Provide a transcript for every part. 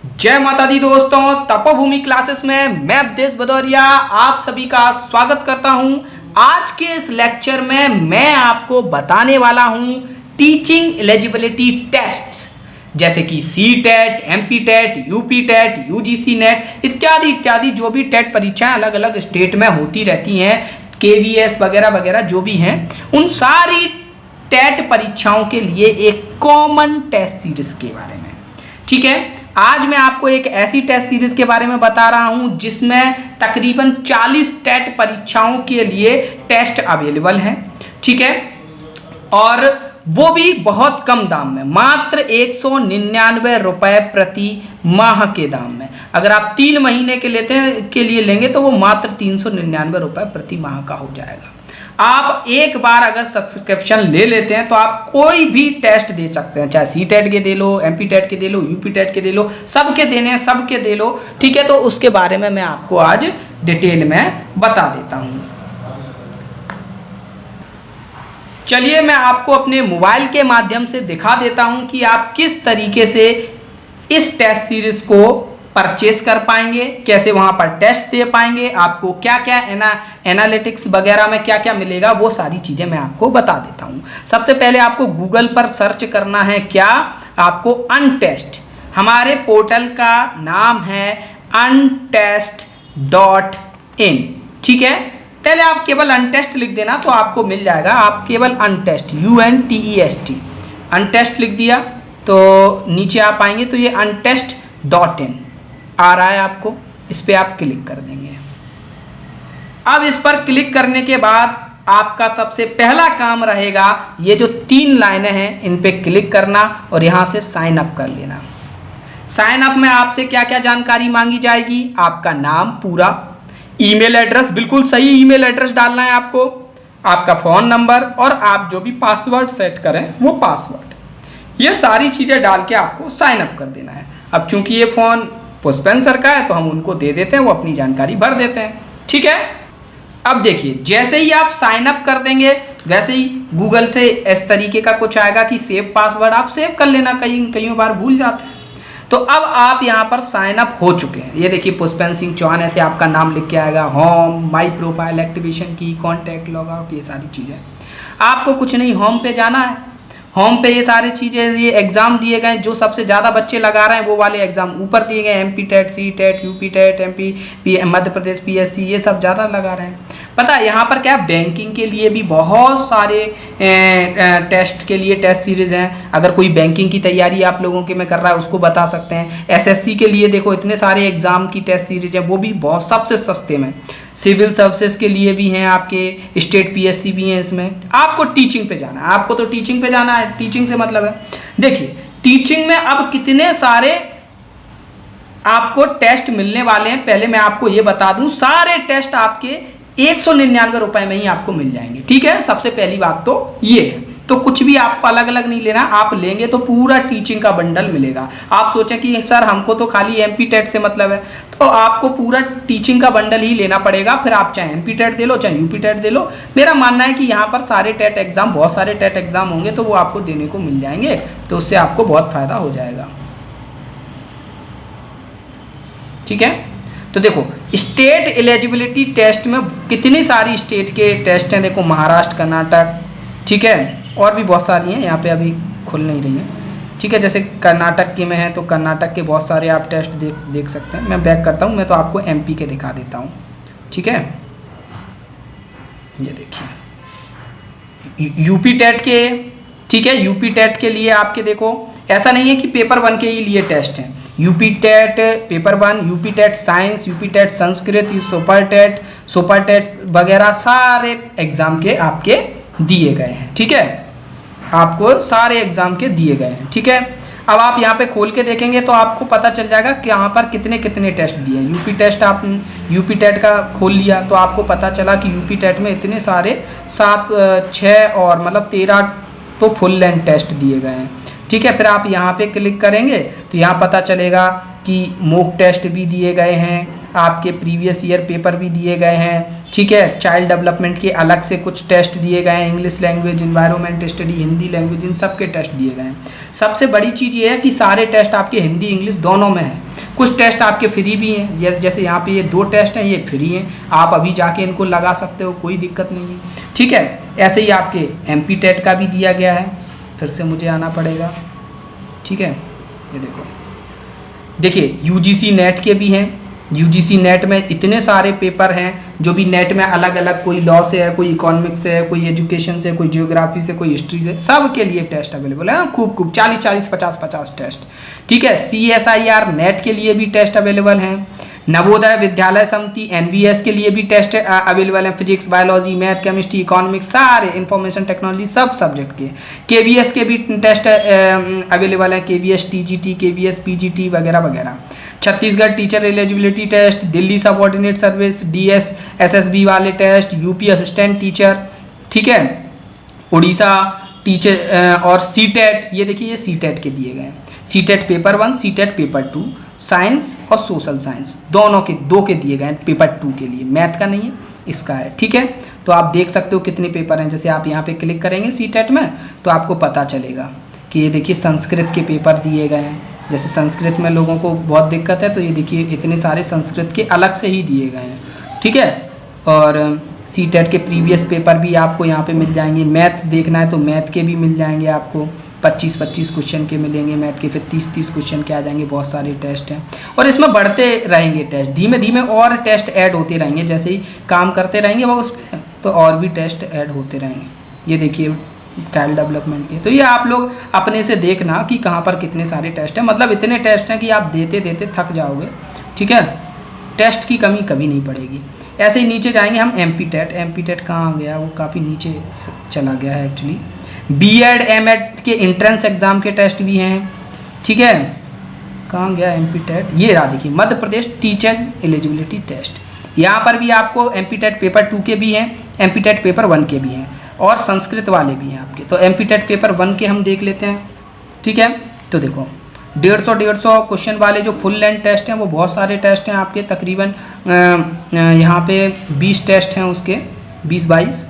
जय माता दी दोस्तों, तपोभूमि क्लासेस में मैं अवधेश भदौरिया आप सभी का स्वागत करता हूं। आज के इस लेक्चर में मैं आपको बताने वाला हूं टीचिंग एलिजिबिलिटी टेस्ट जैसे कि CTET, MP-TET, UP-TET, UGC net इत्यादि इत्यादि जो भी टेट परीक्षाएं अलग अलग स्टेट में होती रहती हैं, केवीएस वगैरह वगैरह जो भी हैं, उन सारी टेट परीक्षाओं के लिए एक कॉमन टेस्ट सीरीज के बारे में। ठीक है, आज मैं आपको एक ऐसी टेस्ट सीरीज के बारे में बता रहा हूं जिसमें तकरीबन 40 टेट परीक्षाओं के लिए टेस्ट अवेलेबल हैं। ठीक है, और वो भी बहुत कम दाम में, मात्र 199 रुपए प्रति माह के दाम में। अगर आप 3 महीने के लिए लेंगे तो वो मात्र 399 रुपए प्रति माह का हो जाएगा। आप एक बार अगर सब्सक्रिप्शन ले लेते हैं तो आप कोई भी टेस्ट दे सकते हैं, चाहे सी-टेट के दे लो, एमपी-टेट के दे लो, यूपी-टेट के दे लो, सबके देने हैं, सबके दे लो। ठीक है, तो उसके बारे में मैं आपको आज डिटेल में बता देता हूं। चलिए मैं आपको अपने मोबाइल के माध्यम से दिखा देता हूं कि आप किस तरीके से इस टेस्ट सीरीज को परचेस कर पाएंगे, कैसे वहां पर टेस्ट दे पाएंगे, आपको क्या क्या एनालिटिक्स वगैरह में क्या क्या मिलेगा, वो सारी चीज़ें मैं आपको बता देता हूं। सबसे पहले आपको गूगल पर सर्च करना है, क्या आपको अनटेस्ट, हमारे पोर्टल का नाम है untest.in। ठीक है, पहले आप केवल अनटेस्ट लिख देना तो आपको मिल जाएगा। आप केवल अनटेस्ट UNTEST अनटेस्ट लिख दिया तो नीचे आप आएंगे तो ये untest.in आ रहा है, आपको इस पर आप क्लिक कर देंगे। अब इस पर क्लिक करने के बाद आपका सबसे पहला काम रहेगा ये जो 3 लाइनें हैं इन पे क्लिक करना और यहाँ से साइन अप कर लेना। साइन अप में आपसे क्या क्या जानकारी मांगी जाएगी, आपका नाम पूरा, ईमेल एड्रेस, बिल्कुल सही ईमेल एड्रेस डालना है आपको, आपका फ़ोन नंबर और आप जो भी पासवर्ड सेट करें वो पासवर्ड, ये सारी चीज़ें डाल के आपको साइन अप कर देना है। अब चूंकि ये फ़ोन पुष्पेंसर का है तो हम उनको दे देते हैं, वो अपनी जानकारी भर देते हैं। ठीक है, अब देखिए जैसे ही आप साइन अप कर देंगे वैसे ही गूगल से इस तरीके का कुछ आएगा कि सेव पासवर्ड, आप सेव कर लेना, कई बार भूल जाते हैं। तो अब आप यहाँ पर साइन अप हो चुके हैं। ये देखिए पुष्पेंद्र सिंह चौहान ऐसे आपका नाम लिख के आएगा, होम, माई प्रोफाइल, एक्टिवेशन की, कॉन्टैक्ट, लॉग आउट, ये सारी चीज़ें। आपको कुछ नहीं, होम पे जाना है। होम पे ये सारी चीज़ें, ये एग्ज़ाम दिए गए जो सबसे ज़्यादा बच्चे लगा रहे हैं वो वाले एग्ज़ाम ऊपर दिए गए, MP-TET, CTET, UP-TET, Madhya Pradesh PSC, ये सब ज़्यादा लगा रहे हैं। पता है यहाँ पर क्या, बैंकिंग के लिए भी बहुत सारे टेस्ट के लिए टेस्ट सीरीज़ हैं। अगर कोई बैंकिंग की तैयारी आप लोगों के में कर रहा है उसको बता सकते हैं। SSC के लिए देखो इतने सारे एग्ज़ाम की टेस्ट सीरीज हैं, वो भी बहुत सबसे सस्ते में। सिविल सर्विसेज के लिए भी हैं, आपके स्टेट PSC भी हैं। इसमें आपको टीचिंग पे जाना है, आपको तो टीचिंग पे जाना है, टीचिंग से मतलब है। देखिए टीचिंग में अब कितने सारे आपको टेस्ट मिलने वाले हैं, पहले मैं आपको ये बता दूं, सारे टेस्ट आपके 199 रुपए में ही आपको मिल जाएंगे। ठीक है, सबसे पहली बात तो ये है। तो कुछ भी आपको अलग अलग नहीं लेना, आप लेंगे तो पूरा टीचिंग का बंडल मिलेगा। आप सोचें कि सर हमको तो खाली एमपी-टेट से मतलब है, तो आपको पूरा टीचिंग का बंडल ही लेना पड़ेगा। फिर आप चाहे एमपी-टेट दे लो चाहे यूपी-टेट दे लो। मेरा मानना है कि यहाँ पर सारे टेट एग्जाम, बहुत सारे टेट एग्जाम होंगे तो वो आपको देने को मिल जाएंगे, तो उससे आपको बहुत फायदा हो जाएगा। ठीक है, तो देखो स्टेट एलिजिबिलिटी टेस्ट में कितनी सारी स्टेट के टेस्ट हैं। देखो महाराष्ट्र, कर्नाटक, ठीक है, और भी बहुत सारी हैं, यहाँ पे अभी खुल नहीं रही हैं। ठीक है, जैसे कर्नाटक के में है तो कर्नाटक के बहुत सारे आप टेस्ट देख सकते हैं। मैं बैक करता हूँ, मैं तो आपको MP के दिखा देता हूँ। ठीक है, ये देखिए यूपी-टेट के। ठीक है, यूपी-टेट के लिए आपके देखो ऐसा नहीं है कि पेपर 1 के ही लिए टेस्ट हैं। UP-TET paper 1, UP-TET science, UP-TET Sanskrit, super-TET वगैरह सारे एग्जाम के आपके दिए गए हैं। ठीक है, आपको सारे एग्जाम के दिए गए हैं। ठीक है, अब आप यहाँ पे खोल के देखेंगे तो आपको पता चल जाएगा कि यहाँ पर कितने कितने टेस्ट दिए हैं। यूपी-टेट का खोल लिया तो आपको पता चला कि यूपी-टेट में इतने सारे 7, 6 और मतलब 13 तो फुल लेंथ टेस्ट दिए गए हैं। ठीक है, फिर आप यहाँ पे क्लिक करेंगे तो यहाँ पता चलेगा कि मॉक टेस्ट भी दिए गए हैं, आपके प्रीवियस ईयर पेपर भी दिए गए हैं। ठीक है, चाइल्ड डेवलपमेंट के अलग से कुछ टेस्ट दिए गए हैं, English language, environment study, Hindi language, इन सब के टेस्ट दिए गए हैं। सबसे बड़ी चीज़ ये है कि सारे टेस्ट आपके हिंदी इंग्लिश दोनों में हैं। कुछ टेस्ट आपके फ्री भी हैं, जैसे यहाँ पे ये 2 टेस्ट हैं, ये फ्री हैं, आप अभी जाके इनको लगा सकते हो, कोई दिक्कत नहीं है, ठीक है। ऐसे ही आपके MP-TET का भी दिया गया है, फिर से मुझे आना पड़ेगा, ठीक है। ये देखिए UGC नेट के भी हैं, UGC नेट में इतने सारे पेपर हैं जो भी नेट में अलग अलग, कोई लॉ से है, कोई इकोनॉमिक्स से है, कोई एजुकेशन से, कोई जियोग्राफी से, कोई हिस्ट्री से, सब के लिए टेस्ट अवेलेबल है, खूब 40 50 टेस्ट, ठीक है। CSIR नेट के लिए भी टेस्ट अवेलेबल हैं, नवोदय विद्यालय समिति NVS के लिए भी टेस्ट अवेलेबल है, physics, biology, math, chemistry, economics, सारे इंफॉर्मेशन टेक्नोलॉजी सब सब्जेक्ट के। KVS के भी टेस्ट अवेलेबल है, KVS TGT, KVS PGT वगैरह वगैरह। Chhattisgarh teacher eligibility test, Delhi subordinate service, DS SSB वाले टेस्ट, UP असिस्टेंट टीचर, ठीक है, उड़ीसा टीचर और CTET, ये देखिए ये CTET के दिए गए हैं, CTET paper 1, CTET paper 2, science और सोशल साइंस दोनों के 2 के दिए गए हैं, पेपर 2 के लिए, मैथ का नहीं है, इसका है, ठीक है। तो आप देख सकते हो कितने पेपर हैं, जैसे आप यहाँ पे क्लिक करेंगे CTET में तो आपको पता चलेगा कि ये देखिए संस्कृत के पेपर दिए गए हैं, जैसे संस्कृत में लोगों को बहुत दिक्कत है, तो ये देखिए इतने सारे संस्कृत के अलग से ही दिए गए हैं, ठीक है। और CTET के प्रीवियस पेपर भी आपको यहाँ पे मिल जाएंगे, मैथ देखना है तो मैथ के भी मिल जाएंगे आपको, 25 क्वेश्चन के मिलेंगे मैथ के, फिर 30 क्वेश्चन के आ जाएंगे, बहुत सारे टेस्ट हैं और इसमें बढ़ते रहेंगे टेस्ट, धीमे धीमे और टेस्ट ऐड होते रहेंगे, जैसे ही काम करते रहेंगे वो उस पर तो और भी टेस्ट ऐड होते रहेंगे। ये देखिए चाइल्ड डेवलपमेंट के, तो ये आप लोग अपने से देखना कि कहाँ पर कितने सारे टेस्ट हैं, मतलब इतने टेस्ट हैं कि आप देते देते थक जाओगे, ठीक है, टेस्ट की कमी कभी नहीं पड़ेगी। ऐसे ही नीचे जाएंगे हम MP-TET कहाँ आ गया, वो काफ़ी नीचे चला गया है एक्चुअली। B.Ed M.Ed के एंट्रेंस एग्ज़ाम के टेस्ट भी हैं, ठीक है, कहाँ गया MP-TET, ये रहा देखिए, Madhya Pradesh teacher eligibility test, यहाँ पर भी आपको MP-TET पेपर 2 के भी हैं, MP-TET पेपर 1 के भी हैं और संस्कृत वाले भी हैं आपके। तो MP-TET पेपर 1 के हम देख लेते हैं, ठीक है। तो देखो 150 क्वेश्चन वाले जो फुल लेंथ टेस्ट हैं वो बहुत सारे टेस्ट हैं आपके, तकरीबन यहाँ पे 20 टेस्ट हैं उसके, 20-22,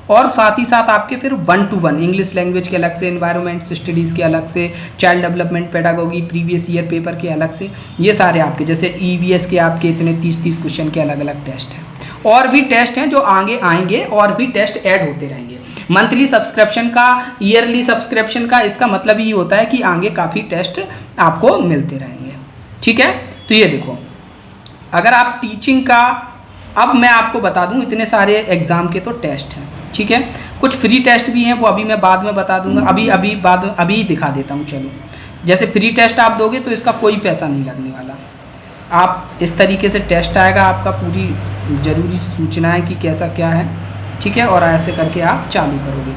और साथ ही साथ आपके फिर 1 to 1 इंग्लिश लैंग्वेज के अलग से, एनवायरनमेंट स्टडीज़ के अलग से, child development pedagogy previous year paper के अलग से, ये सारे आपके, जैसे EVS के आपके इतने 30 क्वेश्चन के अलग अलग टेस्ट हैं। और भी टेस्ट हैं जो आगे आएंगे और भी टेस्ट ऐड होते रहेंगे। मंथली सब्सक्रिप्शन का, ईयरली सब्सक्रिप्शन का, इसका मतलब ये होता है कि आगे काफ़ी टेस्ट आपको मिलते रहेंगे, ठीक है। तो ये देखो, अगर आप टीचिंग का, अब मैं आपको बता दूं इतने सारे एग्ज़ाम के तो टेस्ट हैं, ठीक है, कुछ फ्री टेस्ट भी हैं, वो अभी मैं बाद में बता दूंगा, अभी दिखा देता हूं। चलो, जैसे फ्री टेस्ट आप दोगे तो इसका कोई पैसा नहीं लगने वाला, आप इस तरीके से टेस्ट आएगा, आपका पूरी ज़रूरी सूचना है कि कैसा क्या है, ठीक है, और ऐसे करके आप चालू करोगे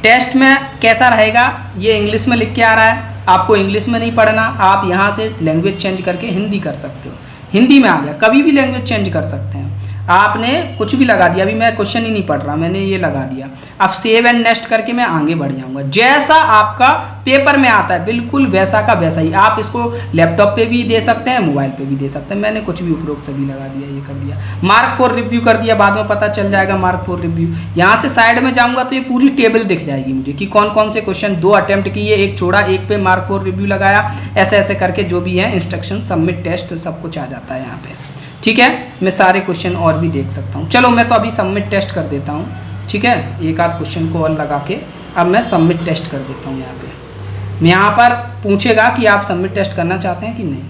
टेस्ट में कैसा रहेगा, ये इंग्लिश में लिख के आ रहा है, आपको इंग्लिश में नहीं पढ़ना, आप यहाँ से लैंग्वेज चेंज करके हिंदी कर सकते हो, हिंदी में आ गया, कभी भी लैंग्वेज चेंज कर सकते हैं। आपने कुछ भी लगा दिया, अभी मैं क्वेश्चन ही नहीं पढ़ रहा, मैंने ये लगा दिया, अब सेव एंड नेक्स्ट करके मैं आगे बढ़ जाऊंगा। जैसा आपका पेपर में आता है बिल्कुल वैसा का वैसा ही, आप इसको लैपटॉप पे भी दे सकते हैं, मोबाइल पे भी दे सकते हैं, मैंने कुछ भी उपरोक्त सभी लगा दिया, ये कर दिया, मार्क फॉर रिव्यू कर दिया, बाद में पता चल जाएगा मार्क फॉर रिव्यू। यहाँ से साइड में जाऊँगा तो ये पूरी टेबल दिख जाएगी मुझे कि कौन कौन से क्वेश्चन 2 अटेम्प्ट किए, 1 छोड़ा, 1 पे मार्क फॉर रिव्यू लगाया, ऐसे ऐसे करके जो भी है इंस्ट्रक्शन, सबमिट टेस्ट, सब कुछ आ जाता है यहाँ पे, ठीक है। मैं सारे क्वेश्चन और भी देख सकता हूँ। चलो मैं तो अभी सबमिट टेस्ट कर देता हूँ, ठीक है, एक आध क्वेश्चन को और लगा के अब मैं सबमिट टेस्ट कर देता हूँ। यहाँ पे यहाँ पर पूछेगा कि आप सबमिट टेस्ट करना चाहते हैं कि नहीं,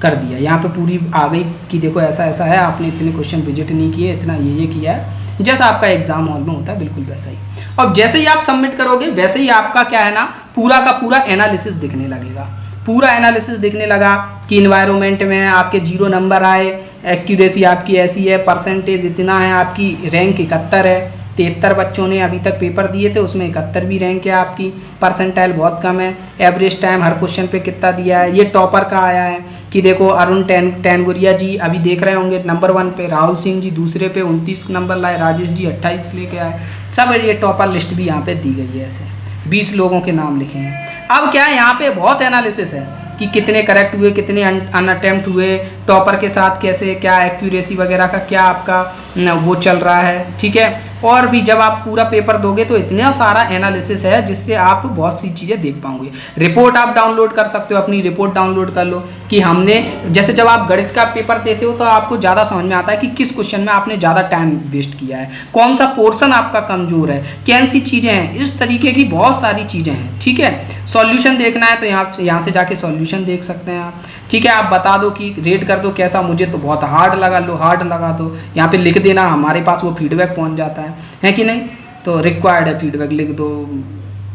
कर दिया, यहाँ पे पूरी आ गई कि देखो ऐसा ऐसा है, आपने इतने क्वेश्चन विजिट नहीं किए, इतना ये किया है, जैसा आपका एग्जाम हॉल में होता है बिल्कुल वैसा ही। और जैसे ही आप सबमिट करोगे वैसे ही आपका क्या है ना, पूरा का पूरा एनालिसिस दिखने लगेगा, पूरा एनालिसिस दिखने लगा कि इन्वायरमेंट में आपके 0 नंबर आए, एक्यूरेसी आपकी ऐसी है, परसेंटेज इतना है, आपकी रैंक 71 है, 73 बच्चों ने अभी तक पेपर दिए थे, उसमें 71 भी रैंक है आपकी, परसेंटाइल बहुत कम है, एवरेज टाइम हर क्वेश्चन पे कितना दिया है। ये टॉपर का आया है कि देखो अरुण टेनगुरिया जी अभी देख रहे होंगे नंबर 1 पे, राहुल सिंह जी दूसरे पे 29 नंबर लाए, राजेश जी 28 लेके आए, सब ये टॉपर लिस्ट भी यहाँ पे दी गई है, ऐसे 20 लोगों के नाम लिखे हैं। अब क्या है, यहाँ पे बहुत एनालिसिस है कि कितने करेक्ट हुए, कितने अनअटेम्प्ट हुए, टॉपर के साथ कैसे क्या एक्यूरेसी वगैरह का क्या आपका वो चल रहा है, ठीक है। और भी जब आप पूरा पेपर दोगे तो इतना सारा एनालिसिस है जिससे आप बहुत सी चीज़ें देख पाओगे। रिपोर्ट आप डाउनलोड कर सकते हो, अपनी रिपोर्ट डाउनलोड कर लो कि हमने जैसे जब आप गणित का पेपर देते हो तो आपको ज़्यादा समझ में आता है कि किस क्वेश्चन में आपने ज़्यादा टाइम वेस्ट किया है, कौन सा पोर्शन आपका कमजोर है, कौन सी चीज़ें हैं, इस तरीके की बहुत सारी चीज़ें हैं, ठीक है। सॉल्यूशन देखना है तो यहाँ से जाके सॉल्यूशन देख सकते हैं आप, ठीक है। आप बता दो कि रेट कर दो कैसा, मुझे तो बहुत हार्ड लगा, लो हार्ड लगा दो, यहाँ पे लिख देना, हमारे पास वो फीडबैक पहुँच जाता है कि नहीं। तो रिक्वायर्ड है फीडबैक लिख दो,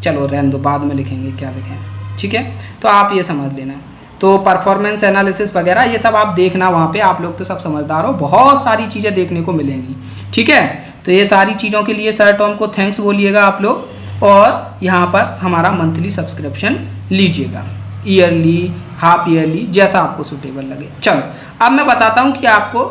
चलो रहने दो बाद में लिखेंगे क्या लिखें, ठीक है। तो आप ये समझ लेना। तो परफॉर्मेंस एनालिसिस वगैरह ये सब आप देखना, वहाँ पे आप लोग तो सब समझदार हो, बहुत सारी चीज़ें देखने को मिलेंगी, ठीक है। तो ये सारी चीज़ों के लिए सर टॉम को थैंक्स बोलिएगा आप लोग, और यहाँ पर हमारा मंथली सब्सक्रिप्शन लीजिएगा, ईयरली हाफ ईयरली जैसा आपको सूटेबल लगे। चलो अब मैं बताता हूँ कि आपको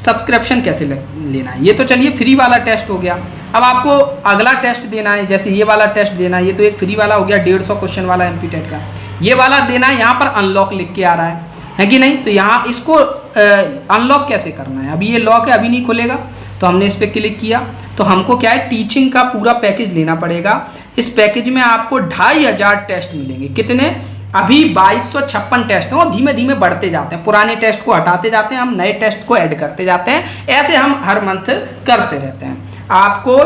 सब्सक्रिप्शन कैसे लेना है। ये तो चलिए फ्री वाला टेस्ट हो गया, अब आपको अगला टेस्ट देना है, जैसे ये वाला टेस्ट देना है, ये तो एक फ्री वाला हो गया 150 क्वेश्चन वाला एमपीटेट का, ये वाला देना है। यहाँ पर अनलॉक लिख के आ रहा है कि नहीं, तो यहाँ इसको अनलॉक कैसे करना है, अभी ये लॉक है अभी नहीं खुलेगा, तो हमने इस पर क्लिक किया तो हमको क्या है टीचिंग का पूरा पैकेज लेना पड़ेगा। इस पैकेज में आपको 2500 टेस्ट मिलेंगे, कितने, अभी 2256 टेस्ट हैं और धीमे धीमे बढ़ते जाते हैं, पुराने टेस्ट को हटाते जाते हैं, हम नए टेस्ट को ऐड करते जाते हैं, ऐसे हम हर मंथ करते रहते हैं। आपको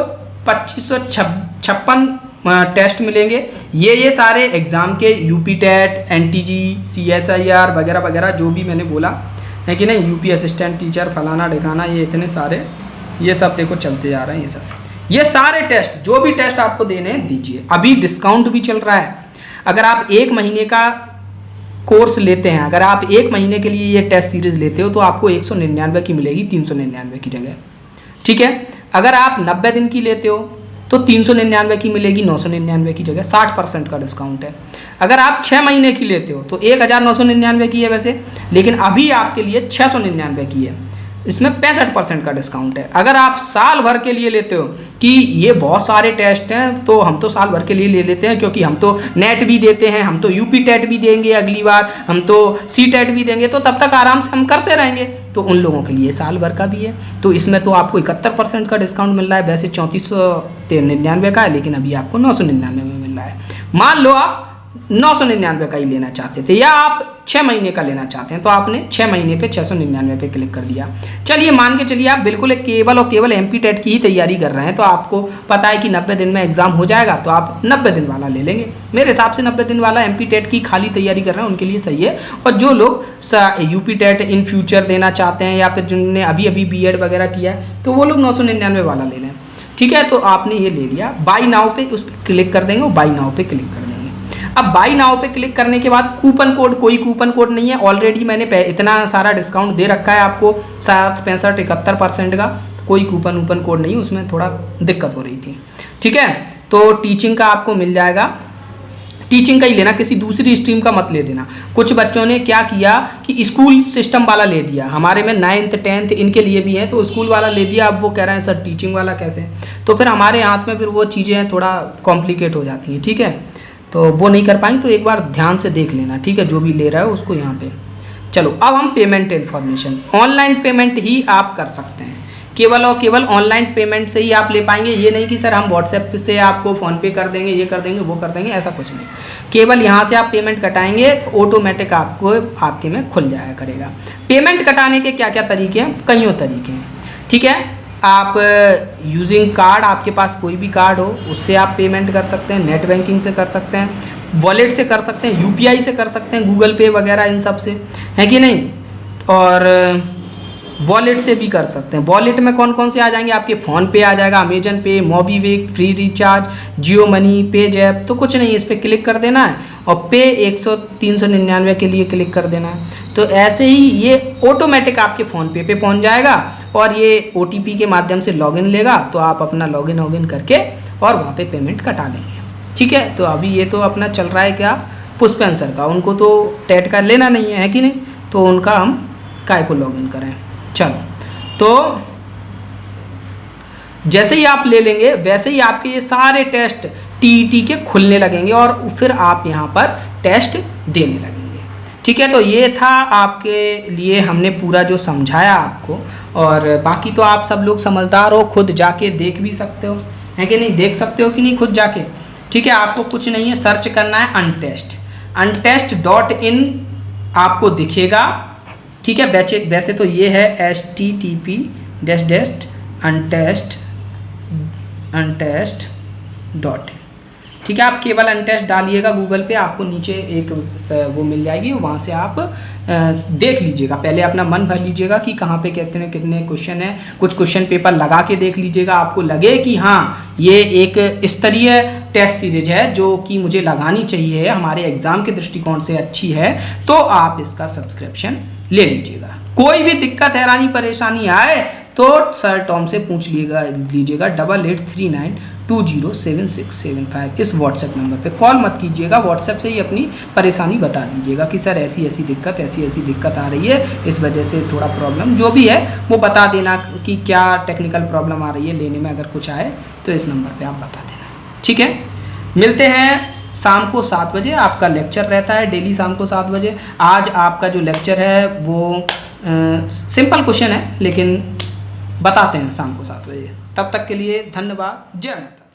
2556 टेस्ट मिलेंगे, ये सारे एग्जाम के यूपी टेट, एनटीजी, सीएसआईआर वगैरह वगैरह जो भी मैंने बोला है कि नहीं, यूपी असिस्टेंट टीचर फलाना ढिकाना, ये इतने सारे ये सब देखो चलते जा रहे हैं। ये सारे टेस्ट जो भी टेस्ट आपको देने हैं दीजिए। अभी डिस्काउंट भी चल रहा है, अगर आप 1 महीने का कोर्स लेते हैं, अगर आप 1 महीने के लिए ये टेस्ट सीरीज लेते हो तो आपको 199 की मिलेगी 399 की जगह, ठीक है। अगर आप 90 दिन की लेते हो तो 399 की मिलेगी 999 की जगह, 60% का डिस्काउंट है। अगर आप 6 महीने की लेते हो तो 1999 की है वैसे, लेकिन अभी आपके लिए 699 की है, इसमें 65% का डिस्काउंट है। अगर आप साल भर के लिए लेते हो कि ये बहुत सारे टेस्ट हैं तो हम तो साल भर के लिए ले लेते हैं, क्योंकि हम तो नेट भी देते हैं, हम तो यूपी टेट भी देंगे अगली बार, हम तो सी टेट भी देंगे, तो तब तक आराम से हम करते रहेंगे, तो उन लोगों के लिए साल भर का भी है। तो इसमें तो आपको 71% का डिस्काउंट मिल रहा है, वैसे 3499 का है, लेकिन अभी आपको 999 में मिल रहा है। मान लो आप 999 का ही लेना चाहते थे, या आप 6 महीने का लेना चाहते हैं, तो आपने 6 महीने पे 699 पे क्लिक कर दिया। चलिए मान के चलिए आप बिल्कुल एक केवल और केवल एमपी टेट की ही तैयारी कर रहे हैं, तो आपको पता है कि 90 दिन में एग्जाम हो जाएगा, तो आप 90 दिन वाला ले लेंगे। मेरे हिसाब से 90 दिन वाला एमपी टेट की खाली तैयारी कर रहे हैं उनके लिए सही है, और जो लोग यूपी टेट इन फ्यूचर देना चाहते हैं, या फिर जिन्होंने अभी अभी बीएड वगैरह किया है, तो वो लोग 999 वाला ले लें, ठीक है। तो आपने ये ले लिया, बाई नाउ पे उस पर क्लिक कर देंगे और बाई नाउ पे क्लिक कर देंगे। अब बाई नाउ पे क्लिक करने के बाद कूपन कोड, कोई कूपन कोड नहीं है, ऑलरेडी मैंने इतना सारा डिस्काउंट दे रखा है आपको 60, 65, 71% का, कोई कूपन कोड नहीं, उसमें थोड़ा दिक्कत हो रही थी, ठीक है। तो टीचिंग का आपको मिल जाएगा, टीचिंग का ही लेना, किसी दूसरी स्ट्रीम का मत ले देना। कुछ बच्चों ने क्या किया कि स्कूल सिस्टम वाला ले दिया, हमारे में 9th 10th इनके लिए भी है, तो स्कूल वाला ले दिया, अब वो कह रहे हैं सर टीचिंग वाला कैसे, तो फिर हमारे हाथ में फिर वो चीज़ें थोड़ा कॉम्प्लिकेट हो जाती हैं, ठीक है। तो वो नहीं कर पाएंगे, तो एक बार ध्यान से देख लेना, ठीक है, जो भी ले रहा है उसको यहाँ पे। चलो अब हम पेमेंट इन्फॉर्मेशन, ऑनलाइन पेमेंट ही आप कर सकते हैं, केवल और केवल ऑनलाइन पेमेंट से ही आप ले पाएंगे। ये नहीं कि सर हम व्हाट्सएप से आपको फ़ोनपे कर देंगे, ये कर देंगे, वो कर देंगे, ऐसा कुछ नहीं। केवल यहाँ से आप पेमेंट कटाएंगे तो ऑटोमेटिक आपको आपके में खुल जाया करेगा। पेमेंट कटाने के क्या क्या तरीके हैं, कईयों तरीके हैं, ठीक है। आप यूजिंग कार्ड, आपके पास कोई भी कार्ड हो उससे आप पेमेंट कर सकते हैं, नेट बैंकिंग से कर सकते हैं, वॉलेट से कर सकते हैं, यूपीआई से कर सकते हैं, गूगल पे वगैरह इन सब से, है कि नहीं। और वॉलेट से भी कर सकते हैं। वॉलेट में कौन कौन से आ जाएंगे, आपके फ़ोन पे आ जाएगा, अमेजन पे, मोबीविक, फ्री रिचार्ज, जियो मनी, पेजैप, तो कुछ नहीं, इस पर क्लिक कर देना है और पे 399 के लिए क्लिक कर देना है। तो ऐसे ही ये ऑटोमेटिक आपके फ़ोन पे पहुंच जाएगा, और ये OTP के माध्यम से लॉगिन लेगा, तो आप अपना लॉगिन करके और वहाँ पे पेमेंट कटा लेंगे, ठीक है। तो अभी ये तो अपना चल रहा है क्या, पुष्पेन सर का, उनको तो टेट का लेना नहीं है कि नहीं, तो उनका हम काय को लॉगिन करें। चलो, तो जैसे ही आप ले लेंगे वैसे ही आपके ये सारे टेस्ट TET के खुलने लगेंगे, और फिर आप यहाँ पर टेस्ट देने लगेंगे, ठीक है, तो ये था आपके लिए हमने पूरा जो समझाया आपको, और बाकी तो आप सब लोग समझदार हो, खुद जाके देख भी सकते हो, है कि नहीं, देख सकते हो कि नहीं खुद जाके। ठीक है, आपको कुछ नहीं है, सर्च करना है अनटेस्ट, untest.in आपको दिखेगा। ठीक है, वैसे तो ये है http://untest.in। ठीक है, आप केवल अनटेस्ट डालिएगा गूगल पे, आपको नीचे एक वो मिल जाएगी, वहाँ से आप देख लीजिएगा। पहले अपना मन भर लीजिएगा कि कहाँ पे कितने कितने क्वेश्चन हैं, कुछ क्वेश्चन पेपर लगा के देख लीजिएगा, आपको लगे कि हाँ ये एक स्तरीय टेस्ट सीरीज है जो कि मुझे लगानी चाहिए, हमारे एग्ज़ाम के दृष्टिकोण से अच्छी है, तो आप इसका सब्सक्रिप्शन ले लीजिएगा। कोई भी दिक्कत, हैरानी, परेशानी आए तो सर टॉम से पूछ लीजिएगा 8839207675 इस व्हाट्सएप नंबर पे कॉल मत कीजिएगा, व्हाट्सएप से ही अपनी परेशानी बता दीजिएगा कि सर ऐसी ऐसी दिक्कत आ रही है, इस वजह से थोड़ा प्रॉब्लम, जो भी है वो बता देना कि क्या टेक्निकल प्रॉब्लम आ रही है, लेने में अगर कुछ आए तो इस नंबर पर आप बता देना। ठीक है, मिलते हैं शाम को 7 बजे, आपका लेक्चर रहता है डेली शाम को 7 बजे। आज आपका जो लेक्चर है वो सिंपल क्वेश्चन है, लेकिन बताते हैं शाम को 7 बजे। तब तक के लिए धन्यवाद, जय माता।